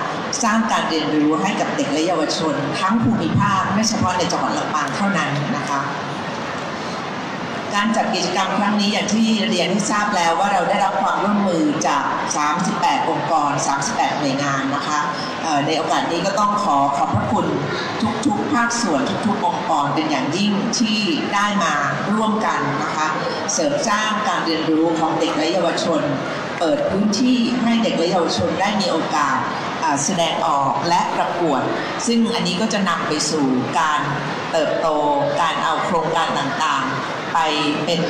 สร้างการเรียนรู้ให้กับเด็กและเยาวชนทั้งภูมิภาคไม่เฉพาะในจังหวัดลำปางเท่านั้นนะคะการจัดกิจกรรมครั้งนี้อย่างที่เรียนให้ทราบแล้วว่าเราได้รับความร่วมมือจาก38องค์กร38หน่วยงานนะคะในโอกาสนี้ก็ต้องขอบพระคุณทุกภาคส่วนทุกองค์กรเป็นอย่างยิ่งที่ได้มาร่วมกันนะคะเสริมสร้างการเรียนรู้ของเด็กและเยาวชนเปิดพื้นที่ให้เด็กและเยาวชนได้มีโอกาสแสดงออกและประกวดซึ่งอันนี้ก็จะนำไปสู่การเติบโตการเอาโครงการต่างๆไปเป็น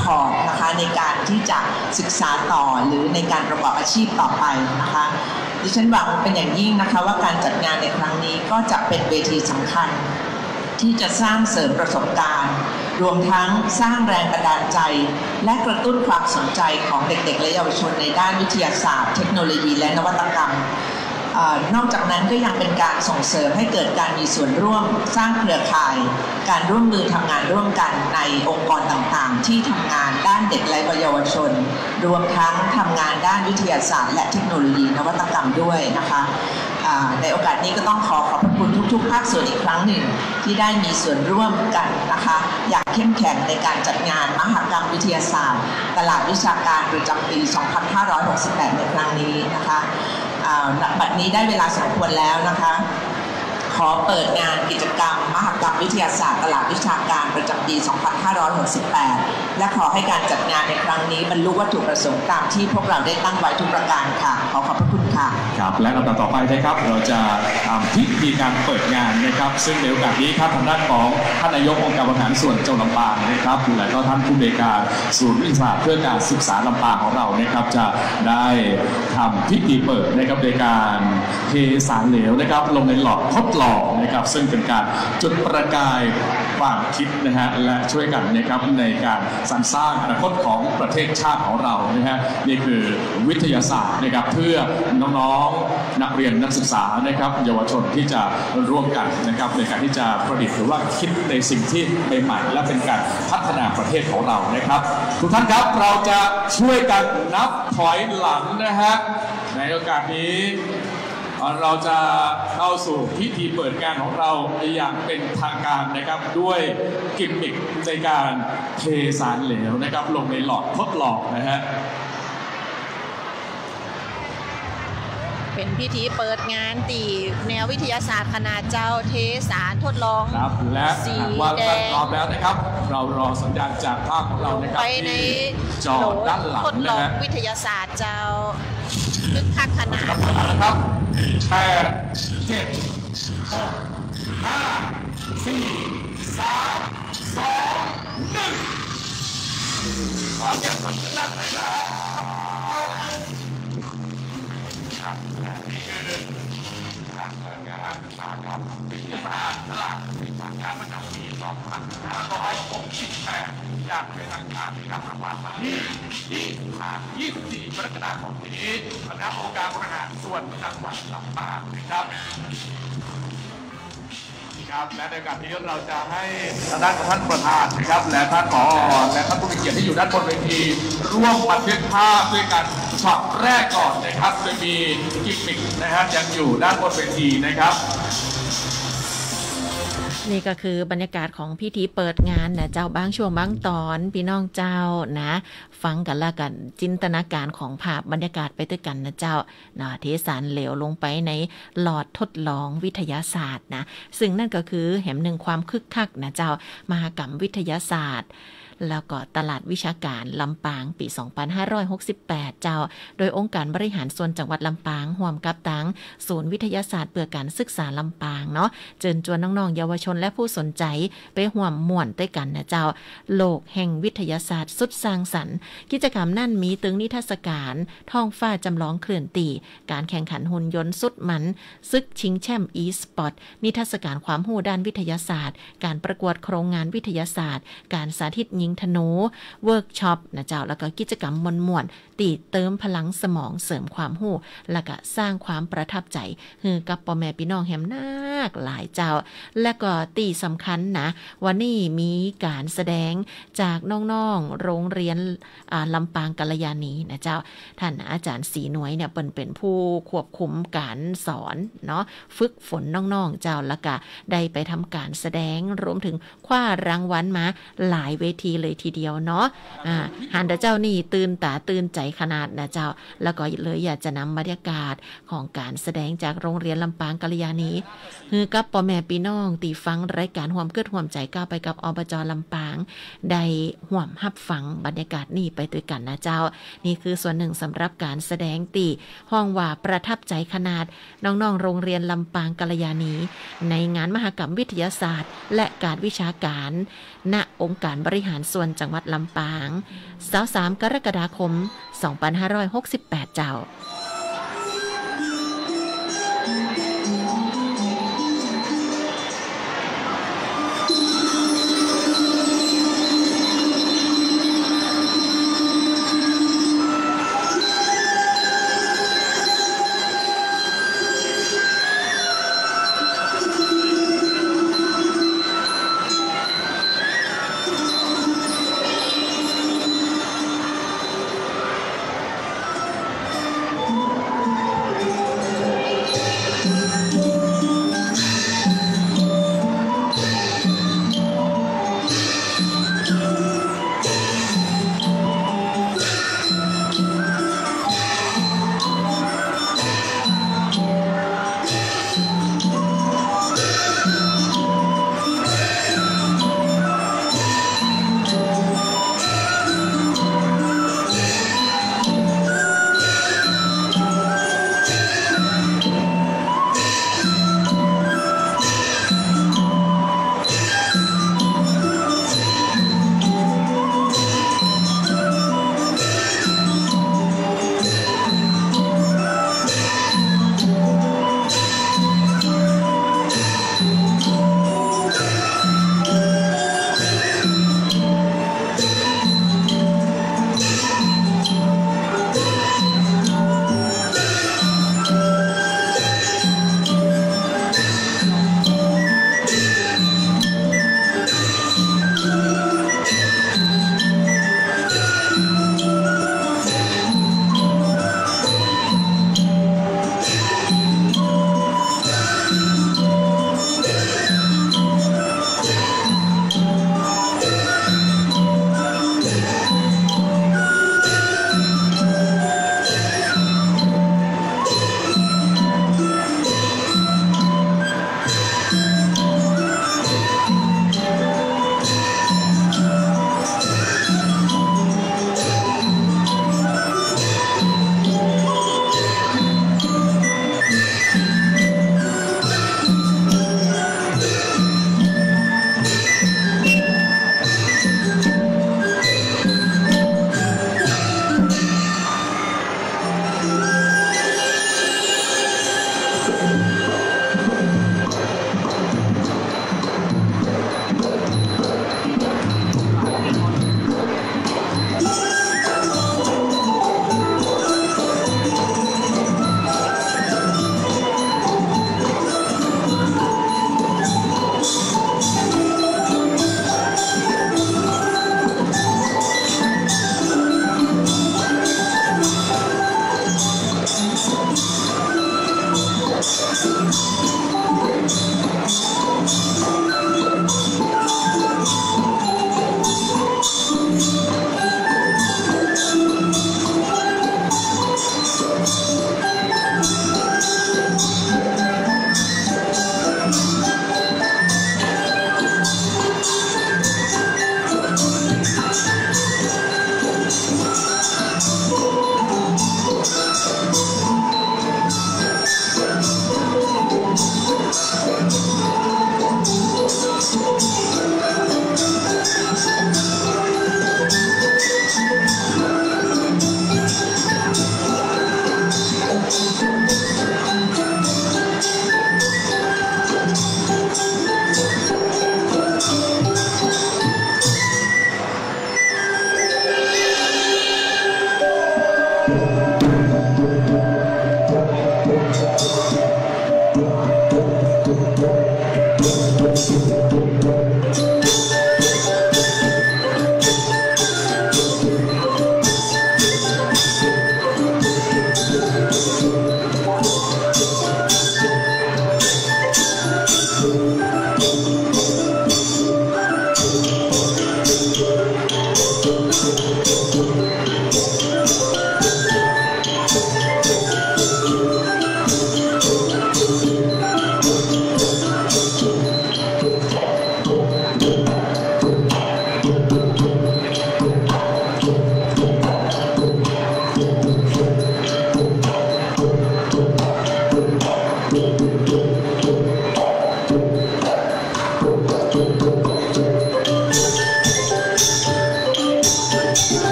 พอร์ตนะคะในการที่จะศึกษาต่อหรือในการประกอบอาชีพต่อไปนะคะดิฉันหวังเป็นอย่างยิ่งนะคะว่าการจัดงานในครั้งนี้ก็จะเป็นเวทีสำคัญที่จะสร้างเสริมประสบการณ์รวมทั้งสร้างแรงบันดาลใจและกระตุ้นความสนใจของเด็กๆและเยาวชนในด้านวิทยาศาสตร์เทคโนโลยีและนวัตกรรม นอกจากนั้นก็ยังเป็นการส่งเสริมให้เกิดการมีส่วนร่วมสร้างเครือข่ายการร่วมมือทำงานร่วมกันในองค์กรต่างๆที่ทำงานด้านเด็กและเยาวชนรวมทั้งทำงานด้านวิทยาศาสตร์และเทคโนโลยีนวัตกรรมด้วยนะคะในโอกาสนี้ก็ต้องขอบพระคุณทุกๆภาคส่วนอีกครั้งหนึ่งที่ได้มีส่วนร่วมกันนะคะอย่างเข้มแข็งในการจัดงานมหกรรมวิทยาศาสตร์ตลาดวิชาการประจำปี 2568 ในครั้งนี้นะคะบัดนี้ได้เวลาสมควรแล้วนะคะขอเปิดงานกิจกรรมมหกรรมวิทยาศาสตร์ตลาดวิชาการประจำปี 2568 และขอให้การจัดงานในครั้งนี้บรรลุวัตถุประสงค์ตามที่พวกเราได้ตั้งไว้ทุกประการค่ะขอบพระคุณค่ะครับและลำดับต่อไปนะครับเราจะทำพิธีการเปิดงานนะครับซึ่งในโอกาสนี้ครับทางด้านของท่านนายกองค์การบริหารส่วนจังหวัดลำปางนะครับและก็ท่านผู้อำนวยการศูนย์วิทยาศาสตร์เพื่อการศึกษาลำปางของเรานะครับจะได้ทำพิธีเปิดนะครับในการเทสารเหลวนะครับลงในหลอดทดลองนะครับซึ่งเป็นการจุดประกายความคิดนะฮะและช่วยกันนะครับในการสรรสร้างอนาคตของประเทศชาติของเรานะฮะนี่คือวิทยาศาสตร์นะครับเพื่อน้องๆนักเรียนนักศึกษานะครับเยาวชนที่จะร่วมกันนะครับในการที่จะประดิษฐ์หรือว่าคิดในสิ่งที่ใหม่ๆและเป็นการพัฒนาประเทศของเรานะครับทุกท่านครับเราจะช่วยกันนับถอยหลังนะฮะในโอกาสนี้เราจะเข้าสู่พิธีเปิดงานของเราอย่างเป็นทางการนะครับด้วยกิมมิคในการเทสารเหลวนะครับลงในหลอดทดลองนะฮะเป็นพิธีเปิดงานตีแนววิทยาศาสตร์ขนาดเจ้าเทสารทดลองครับและว่าพร้อมแล้วนะครับเรารอสัญญาณจากภาพของเรานะครับไปในจอด้านหลังทดลองวิทยาศาสตร์เจ้าคึกคักขนาดนะครับ8 7 6 5 4 3 2 1ความยังสดชื่นเลยนะครับนี่คือการเปิดงานนะครับวิทยาศาสตร์ตลาดวิชาการประจำปี 2568 อย่างเป็นทางการนะครับวันที่24 กรกฎาคมนี้คณะองค์การบริหารส่วนจังหวัดลำปางนะครับครับและในโอกาสนี้เราจะให้ทางด้านของท่านประธานนะครับและท่านผอ.และท่านผู้มีเกียรติที่อยู่ด้านบนเวทีร่วมบันทึกภาพด้วยกันช็อตแรกก่อนนะครับโดยมีกิมมิคนะครับยังอยู่ด้านบนเวทีนะครับนี่ก็คือบรรยากาศของพิธีเปิดงานนะเจ้าบางช่วงบางตอนพี่น้องเจ้านะฟังกันละกันจินตนาการของภาพบรรยากาศไปด้วยกันนะเจ้านะเทสารเหลวลงไปในหลอดทดลองวิทยาศาสตร์นะซึ่งนั่นก็คือแห่งหนึ่งความคึกคักนะเจ้ามหกรรมวิทยาศาสตร์แล้วก็ตลาดวิชาการลำปางปี 2568 เจ้าโดยองค์การบริหารส่วนจังหวัดลำปางร่วมกับทางศูนย์วิทยาศาสตร์เพื่อการศึกษาลำปางเนาะเชิญชวนน้องๆเยาวชนและผู้สนใจไปร่วมม่วนด้วยกันนะเจ้าโลกแห่งวิทยาศาสตร์สุดสร้างสรรค์กิจกรรมนั่นมีตึงนิทรรศการท้องฟ้าจำลองเคลื่อนตีการแข่งขันหุ่นยนต์สุดมันซึกชิงแชมป์อีสปอร์ตนิทรรศการความรู้ด้านวิทยาศาสตร์การประกวดโครงงานวิทยาศาสตร์การสาธิตยิงธนูเวิร์กช็อปนะเจ้าแล้วก็กิจกรรมม่วนๆตีเติมพลังสมองเสริมความรู้แล้วก็สร้างความประทับใจให้กับพ่อแม่พี่น้องแห่งนักหลายเจ้าและก็ตีสำคัญนะวันนี้มีการแสดงจากน้องๆโรงเรียนลำปางกัลยาณีนะเจ้าท่านอาจารย์ศรีหน่วยเนี่ยเป็นผู้ควบคุมการสอนเนาะฝึกฝนน้องๆเจ้าแล้วก็ได้ไปทำการแสดงรวมถึงคว้ารางวัลมาหลายเวทีเลยทีเดียวเนาะหันเจ้านี่ตื่นตาตื่นใจขนาดนะเจ้าแล้วก็เลยอยากจะนำบรรยากาศของการแสดงจากโรงเรียนลำปางกัลยาณีคือกับพ่อแม่พี่น้องตีฟังรายการห่วมเกิดห่วมใจก้าวไปกับอบจ.ลำปางได้ห่วมรับฟังบรรยากาศนี้ไปด้วยกันนะเจ้านี่คือส่วนหนึ่งสำหรับการแสดงตีห้องว่าประทับใจขนาดน้องๆโรงเรียนลำปางกัลยาณีในงานมหกรรมวิทยาศาสตร์และการวิชาการณองค์การบริหารส่วนจังหวัดลำปาง23 กรกฎาคม 2568 เจ้า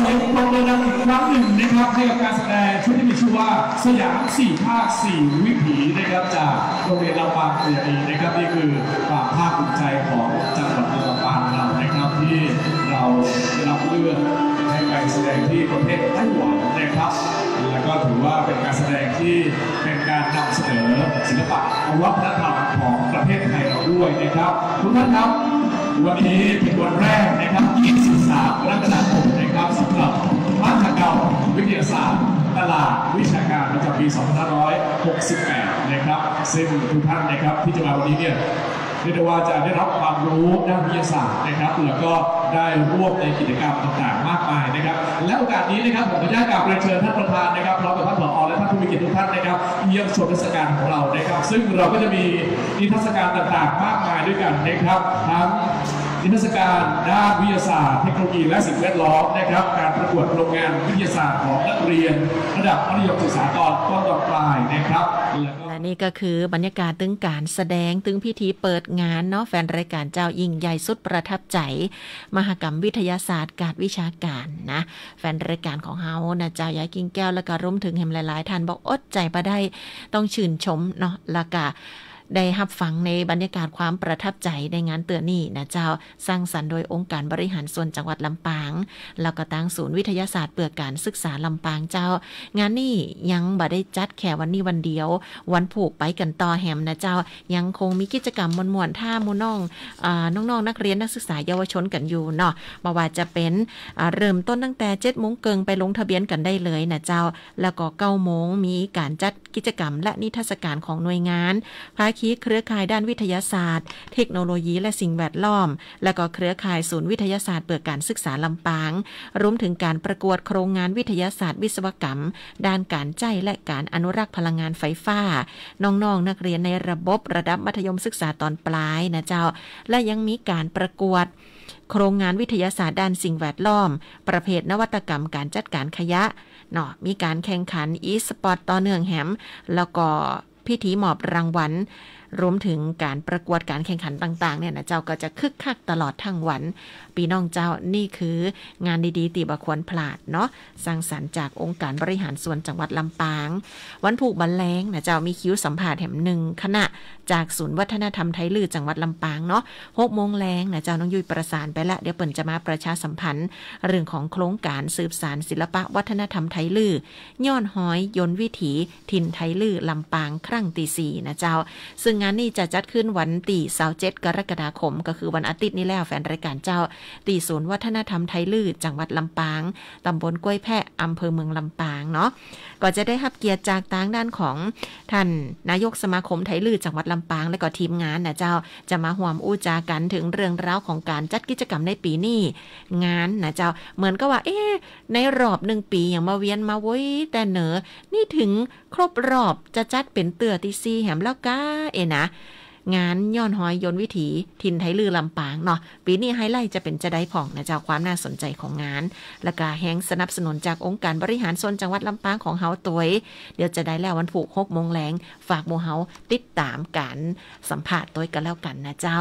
สียงปรบมือดังอีกครั้งหนึ่งนะครับให้กับการแสดงชุดที่มีชื่อว่าสยาม4ภาค4วิถีนะครับจากโรงเรียนลำปางเรียนนะครับนี่คือความภาคภูมิใจของจังหวัดลำปางเรานะครับที่เราได้รับเลือกให้ไปแสดงที่ประเทศไต้หวันนะครับแล้วก็ถือว่าเป็นการแสดงที่เป็นการนำเสนอศิลปะวัฒนธรรมของประเทศไทยเราด้วยนะครับทุกท่านครับวันนี้เป็นวันแรกนะครับ23 กรกฎาคมนะครับสำหรับมหกรรมวิทยาศาสตร์ตลาดวิชาการประจำปี 2568 นะครับซึ่งทุกท่านนะครับที่จะมาวันนี้เนี่ยเรียกได้ว่าจะได้รับความรู้ด้านวิทยาศาสตร์นะครับแล้วก็ได้ร่วมในกิจกรรมต่างๆมากมายนะครับและโอกาสนี้นะครับผมขออนุญาตกราบเรียนเชิญท่านประธานนะครับพร้อมกับท่านผอ.และท่านผู้มีเกียรติทุกท่านนะครับเยี่ยมชมนิทรรศการของเรานะครับซึ่งเราก็จะมีนิทรรศการต่างๆมากมายด้วยกันนะครับทั้งนิทรรศการด้านวิทยาศาสตร์เทคโนโลยีและสิ่งแวดล้อมนะครับการประกวดโรงงานวิทยาศาสตร์ของนักเรียนระดับมัธยมศึกษาตอนต้นตอนปลายนะครับและนี่ก็คือบรรยากาศตึงการแสดงตึงพิธีเปิดงานเนาะแฟนรายการเจ้ายิ่งใหญ่สุดประทับใจมหกรรมวิทยาศาสตร์การวิชาการนะแฟนรายการของเฮานะเจ้ายายกิ่งแก้วแล้วก็รวมถึงแหมหลายๆท่านบอกอดใจบ่ได้ต้องชื่นชมเนาะแล้วก็ได้รับฟังในบรรยากาศความประทับใจในงานเตือนนี่นะเจ้าสร้างสรรค์โดยองค์การบริหารส่วนจังหวัดลำปางแล้วก็ตั้งศูนย์วิทยาศาสตร์เพื่อการศึกษาลำปางเจ้างานนี้ยังบ่ได้จัดแค่วันนี้วันเดียววันผูกไปกันต่อแหมนะเจ้ายังคงมีกิจกรรมม่วนๆท่ามูน้องนักเรียนนักศึกษาเยาวชนกันอยู่เนาะบ่ว่าจะเป็นเริ่มต้นตั้งแต่7 โมงเกิงไปลงทะเบียนกันได้เลยนะเจ้าแล้วก็9 โมงมีการจัดกิจกรรมและนิทรรศการของหน่วยงานภาคีเครือข่ายด้านวิทยาศาสตร์เทคโนโลยีและสิ่งแวดล้อมและก็เครือข่ายศูนย์วิทยาศาสตร์เพื่อการศึกษาลำปางรวมถึงการประกวดโครงงานวิทยาศาสตร์วิศวกรรมด้านการใจและการอนุรักษ์พลังงานไฟฟ้าน้องๆนักเรียนในระบบระดับมัธยมศึกษาตอนปลายนะเจ้าและยังมีการประกวดโครงงานวิทยาศาสตร์ด้านสิ่งแวดล้อมประเภทนวัตกรรมการจัดการขยะเนาะมีการแข่งขันอีสปอร์ตต่อเนื่องแหมแล้วก็พิธีมอบรางวัลรวมถึงการประกวดการแข่งขันต่างๆเนี่ยนะเจ้าก็จะคึกคักตลอดทั้งวันปีน้องเจ้านี่คืองานดีๆตีบ่ควรพลาดเนาะสร้างสรรค์จากองค์การบริหารส่วนจังหวัดลำปางวันผูกบันแลงนะเจ้ามีคิวสัมภาษณ์แถม1คณะจากศูนย์วัฒนธรรมไทยลือจังหวัดลำปางเนาะ6 โมงแลงนะเจ้าน้องยุ้ยประสานไปละเดี๋ยวเปิ่นจะมาประชาสัมพันธ์เรื่องของโครงการสืบสานศิลปะวัฒนธรรมไทยลือย้อนหอยยนต์วิถีถิ่นไทยลือลำปางครั้งที่4นะเจ้าซึ่งงานนี้จะจัดขึ้นวันที่27 กรกฎาคมก็คือวันอาทิตย์นี้แล้วแฟนรายการเจ้าที่ศูนย์วัฒนธรรมไทยลือจังหวัดลำปางตำบลกล้วยแพะอำเภอเมืองลำปางเนาะก็จะได้รับเกียรติจากทางด้านของท่านนายกสมาคมไทยลือจังหวัดลำปางและก็ทีมงานนะเจ้าจะมาร่วมอู้จากันถึงเรื่องราวของการจัดกิจกรรมในปีนี้งานนะเจ้าเหมือนกับว่าในรอบ1 ปีอย่างมาเวียนมาโว้ยแต่เหนอนี่ถึงครบรอบจะจัดเป็นเตือที่4แหมแล้วก้านะงานย้อนหอยยนต์วิถีถิ่นไทยลือลำปางเนาะปีนี้ไฮไลท์จะเป็นจะได้ผ่องนะเจ้าความน่าสนใจของงานและก็แห่งสนับสนุนจากองค์การบริหารส่วนจังหวัดลำปางของเฮาตัวเดี๋ยวจะได้แล้ววันผูก6 โมงแลงฝากหมู่เฮาติดตามการสัมภาษณ์ตัวกันแล้วกันนะเจ้า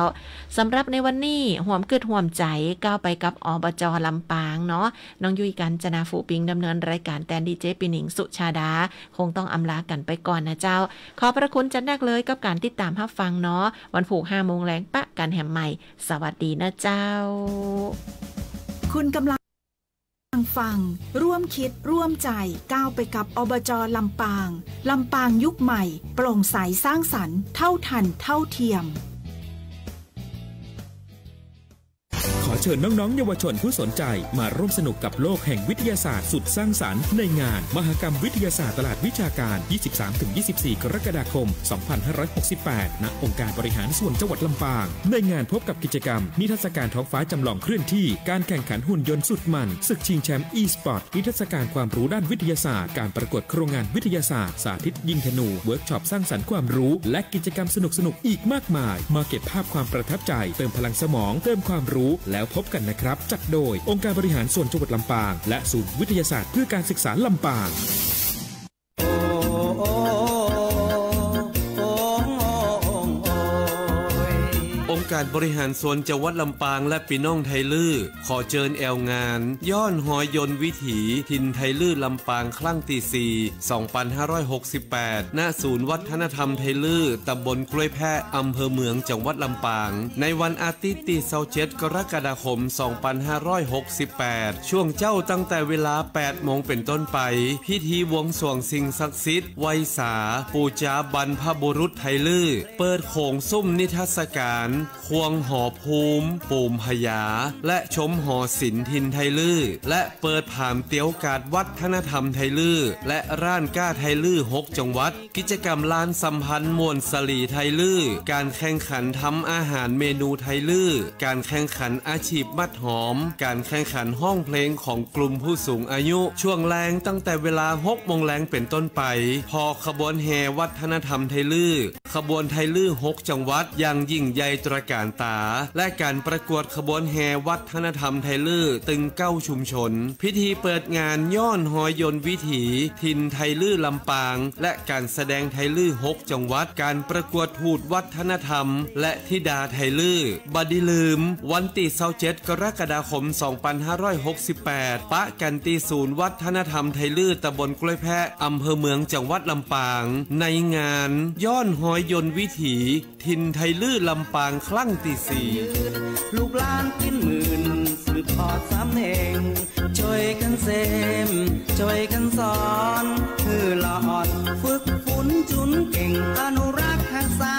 สำหรับในวันนี้ห่วมกึดห่วมใจก้าวไปกับอบจ.ลำปางเนาะน้องยุ้ยกัญจนาฟูปิงดำเนินรายการแตนดีเจปีหนิงสุชาดาคงต้องอำลากันไปก่อนนะเจ้าขอพระคุณจันนักเลยกับการติดตามรับฟังเนาะวันผูก5 โมงแรงปะกันแหมใหม่สวัสดีนะเจ้าคุณกำลังฟังร่วมคิดร่วมใจก้าวไปกับอบจ.ลำปางลำปางยุคใหม่โปร่งใสสร้างสรรค์เท่าทันเท่าเทียมขอเชิญน้องๆเยาวชนผู้สนใจมาร่วมสนุกกับโลกแห่งวิทยาศาสตร์สุดสร้างสรรค์ในงานมหกรรมวิทยาศาสตร์ตลาดวิชาการ 23-24 กรกฎาคม 2568 ณ องค์การบริหารส่วนจังหวัดลำปางในงานพบกับกิจกรรมนิทรรศการท้องฟ้าจำลองเคลื่อนที่การแข่งขันหุ่นยนต์สุดมันศึกชิงแชมป์ e-sport นิทรรศการความรู้ด้านวิทยาศาสตร์การประกวดโครงงานวิทยาศาสตร์สาธิตยิงธนูเวิร์กช็อปสร้างสรรค์ความรู้และกิจกรรมสนุกๆอีกมากมายมาเก็บภาพความประทับใจเติมพลังสมองเติมความรู้แล้วพบกันนะครับจัดโดยองค์การบริหารส่วนจังหวัดลำปางและศูนย์วิทยาศาสตร์เพื่อการศึกษาลำปาง องค์การบริหารส่วนจังหวัดลำปางและพี่น้องไทลื้อขอเชิญแอวงานย้อนหอยนต์วิถีถิ่นไทลื้อลำปางครั้งที่ 4 2568 ณ ศูนย์วัฒนธรรมไทลื้อตำบลกล้วยแพะอำเภอเมืองจังหวัดลำปางในวันอาทิตย์ที่27 กรกฎาคม 2568 ช่วงเจ้าตั้งแต่เวลา 8 โมงเป็นต้นไปพิธีบวงสรวงสิ่งศักดิ์สิทธิ์ไหว้สาปูจาบรรพบุรุษไทลื้อเปิดโขงซุ้มนิทรรศการควงหอภูมิปูมพญาและชมหอศิลป์ถิ่นไทลื้อและเปิดผามเตี๋ยวกาดวัฒนธรรมไทลื้อและร้านก้าไทลื้อ6 จังหวัดกิจกรรมลานสัมพันธ์มวลสลีไทลื้อการแข่งขันทำอาหารเมนูไทลื้อการแข่งขันอาชีพมัดหอมการแข่งขันห้องเพลงของกลุ่มผู้สูงอายุช่วงแรงตั้งแต่เวลา 6 โมงแรงเป็นต้นไปพอขบวนแห่วัฒนธรรมไทลื้อขบวนไทลื้อ6 จังหวัดอย่างยิ่งใหญ่ตระการตาและการประกวดขบวนแห่วัฒนธรรมไทลื้อตึง9 ชุมชนพิธีเปิดงานย้อนหอยนต์วิถีถิ่นไทลื้อลำปางและการแสดงไทลื้อ6 จังหวัดการประกวดทูตวัฒนธรรมและธิดาไทลื้อบัดดิลืมวันที่27 กรกฎาคม 2568 ปะกันที่ศูนย์วัฒนธรรมไทลื้อตำบลกล้วยแพะอำเภอเมืองจังหวัดลำปางในงานย้อนหอยนต์วิถีถิ่นไทลื้อลำปางครั้งที่ 4ลูกหลานกินหมื่นสืบทอดสำเน่งช่วยกันเสมช่วยกันสอนคือละอ่อนฝึกฝนจุนเก่งอนุรักษ์รักษา